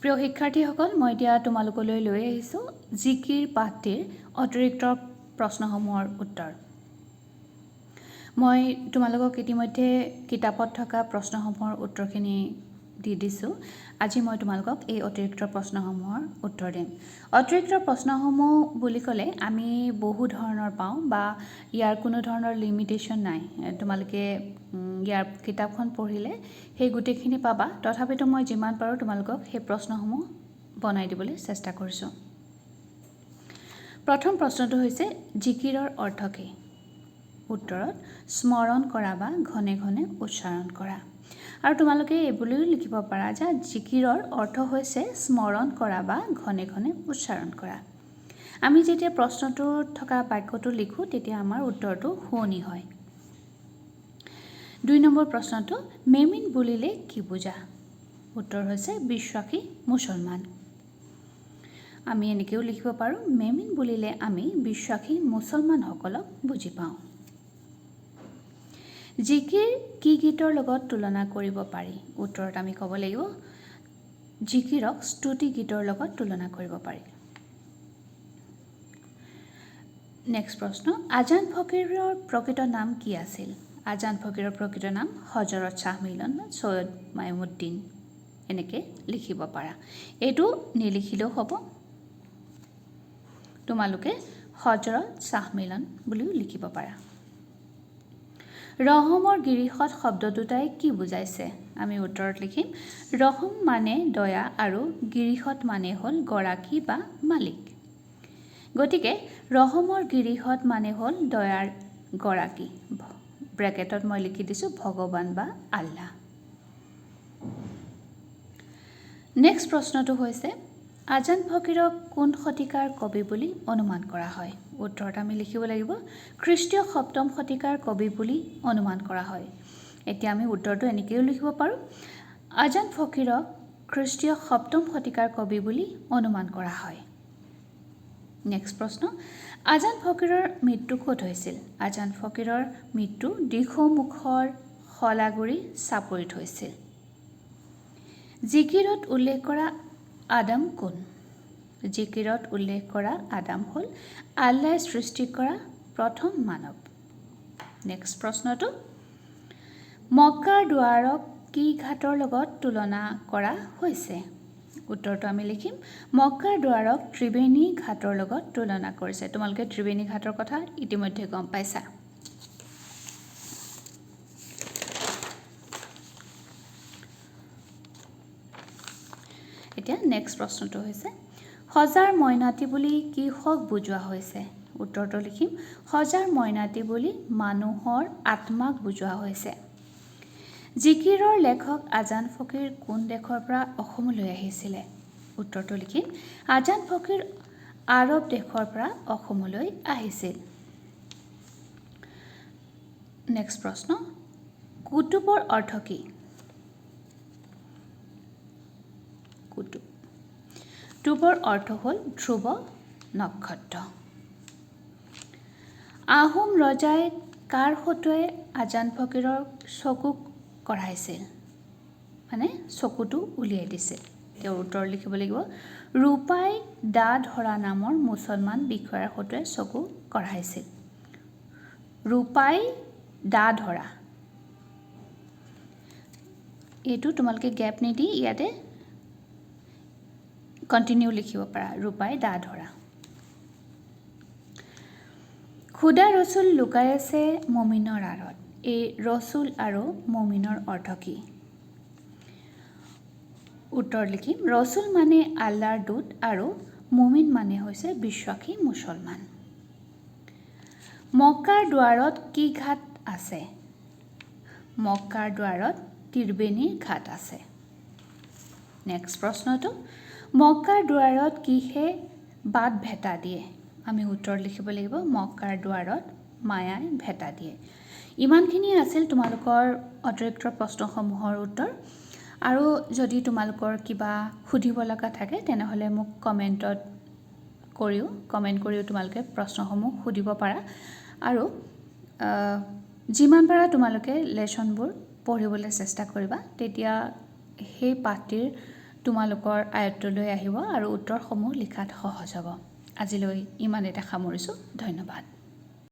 প্ৰিয় শিক্ষাৰ্থীসকল মই এতিয়া তোমালোকলৈ লৈ আহিছোঁ জিকিৰ পাঠটিৰ অতিৰিক্ত প্ৰশ্নসমূহৰ উত্তৰ। মই তোমালোকক ইতিমধ্যে কিতাপত থকা প্ৰশ্নসমূহৰ উত্তৰখিনি দি দিছোঁ। আজি মই তোমালোকক এই অতিৰিক্ত প্ৰশ্নসমূহৰ উত্তৰ দিম। অতিৰিক্ত প্ৰশ্নসমূহ বুলি ক'লে আমি বহু ধৰণৰ পাওঁ বা ইয়াৰ কোনো ধৰণৰ লিমিটেশ্যন নাই। তোমালোকে ইয়াৰ কিতাপখন পঢ়িলে সেই গোটেইখিনি পাবা। তথাপিতো মই যিমান পাৰোঁ তোমালোকক সেই প্ৰশ্নসমূহ বনাই দিবলৈ চেষ্টা কৰিছোঁ। প্ৰথম প্ৰশ্নটো হৈছে জিকিৰৰ অৰ্থ কি? উত্তৰত স্মৰণ কৰা বা ঘনে ঘনে উচ্চাৰণ কৰা। আৰু তোমালোকে এইবুলিও লিখিব পাৰা যে জিকিৰৰ অৰ্থ হৈছে স্মৰণ কৰা বা ঘনে ঘনে উচ্চাৰণ কৰা। আমি যেতিয়া প্ৰশ্নটোত থকা বাক্যটো লিখোঁ তেতিয়া আমাৰ উত্তৰটো শুৱনি হয়। ২ নম্বৰ প্ৰশ্নটো মেমিন বুলিলে কি বুজা? উত্তৰ হৈছে বিশ্বাসী মুছলমান। আমি এনেকৈও লিখিব পাৰোঁ মেমিন বুলিলে আমি বিশ্বাসী মুছলমানসকলক বুজি পাওঁ। জিকিৰ কি গীতৰ লগত তুলনা কৰিব পাৰি? উত্তৰত আমি ক'ব লাগিব জিকিৰক স্তুতি গীতৰ লগত তুলনা কৰিব পাৰি। নেক্সট প্ৰশ্ন আজান ফকীৰৰ প্ৰকৃত নাম কি আছিল? আজান ফকীৰৰ প্ৰকৃত নাম হজৰত শ্বাহ মিলন বা সৈয়দ মাইমুদ্দিন এনেকৈ লিখিব পাৰা। এইটো নিলিখিলেও হ'ব। তোমালোকে হজৰত শ্বাহ মিলন বুলিও লিখিব পাৰা। ৰহমৰ গিৰিহত শব্দ দুটাই কি বুজাইছে? আমি উত্তৰত লিখিম ৰহম মানে দয়া আৰু গিৰিহত মানে হ'ল গৰাকী বা মালিক। গতিকে ৰহমৰ গিৰিহত মানে হ'ল দয়াৰ গৰাকী। ব্ৰেকেটত মই লিখি দিছোঁ ভগৱান বা আল্লাহ। নেক্সট প্ৰশ্নটো হৈছে আজান ফকীৰক কোন শতিকাৰ কবি বুলি অনুমান কৰা হয়? উত্তৰত আমি লিখিব লাগিব খ্ৰীষ্টীয় ৭ম শতিকাৰ কবি বুলি অনুমান কৰা হয়। এতিয়া আমি উত্তৰটো এনেকৈও লিখিব পাৰোঁ আজান ফকীৰক খ্ৰীষ্টীয় ৭ম শতিকাৰ কবি বুলি অনুমান কৰা হয়। নেক্সট প্ৰশ্ন আজান ফকীৰৰ মৃত্যু ক'ত হৈছিল? আজান ফকীৰৰ মৃত্যু দিখৌমুখৰ শলাগুৰি চাপৰিত হৈছিল। জিকিৰত উল্লেখ কৰা আদম কোন? জিকিৰত উল্লেখ কৰা আদম হ'ল আল্লাহে সৃষ্টি কৰা প্ৰথম মানৱ। নেক্সট প্ৰশ্নটো মক্কাৰ দুৱাৰক কি ঘাটৰ লগত তুলনা কৰা হৈছে? উত্তৰটো আমি লিখিম মক্কাৰ দুৱাৰক ত্ৰিবেণী ঘাটৰ লগত তুলনা কৰিছে। তোমালোকে ত্ৰিবেণী ঘাটৰ কথা ইতিমধ্যে গম পাইছা। এতিয়া নেক্সট প্ৰশ্নটো হৈছে সজাৰ মইনাটি বুলি কিহক বুজোৱা হৈছে? উত্তৰটো লিখিম সজাৰ মইনাটি বুলি মানুহৰ আত্মাক বুজোৱা হৈছে। জিকিৰৰ লেখক আজান ফকীৰ কোন দেশৰ পৰা অসমলৈ আহিছিলে? উত্তৰটো লিখিম আজান ফকীৰ আৰৱ দেশৰ পৰা অসমলৈ আহিছিল। নেক্সট প্ৰশ্ন কুতুবৰ অৰ্থ কি? কুতুবৰ অৰ্থ হ'ল ধ্ৰুৱ নক্ষত্ৰ। আহোম ৰজাই কাৰ ফটোৱে আজান ফকীৰৰ চকুক কঢ়াইছিল? মানে চকুটো উলিয়াই দিছিল। তেওঁৰ উত্তৰ লিখিব লাগিব ৰূপাই দা ধৰা নামৰ মুছলমান বিষয়াৰ ফটোৱে চকু কঢ়াইছিল। ৰূপাই দা ধৰা এইটো তোমালোকে গেপ নিদি ইয়াতে কণ্টিনিউ লিখিব পাৰা ৰূপাই দা ধৰা। খুদা ৰচুল লুকাই আছে মমিনৰ আঁৰত। এই ৰচুল আৰু মমিনৰ অৰ্থ কি? উত্তৰ লিখিম ৰচুল মানে আল্লাহৰ দূত আৰু মমিন মানে হৈছে বিশ্বাসী মুছলমান। মক্কাৰ দুৱাৰত কি ঘাট আছে? মক্কাৰ দুৱাৰত ত্ৰিবেণীৰ ঘাট আছে। নেক্সট প্ৰশ্নটো মক্কাৰ দুৱাৰত কিহে বাট ভেটা দিয়ে? আমি উত্তৰ লিখিব লাগিব মক্কাৰ দুৱাৰত মায়াই ভেটা দিয়ে। ইমানখিনি আছিল তোমালোকৰ অতিৰিক্ত প্ৰশ্নসমূহৰ উত্তৰ। আৰু যদি তোমালোকৰ কিবা সুধিব লগা থাকে তেনেহ'লে মোক কমেণ্ট কৰিও তোমালোকে প্ৰশ্নসমূহ সুধিব পাৰা। আৰু যিমান পাৰা তোমালোকে লেচনবোৰ পঢ়িবলৈ চেষ্টা কৰিবা। তেতিয়া সেই পাঠটিৰ তোমালোকৰ আয়ত্তলৈ আহিব আৰু উত্তৰসমূহ লিখাত সহজ হ'ব। আজিলৈ ইমানেতে সামৰিছোঁ। ধন্যবাদ।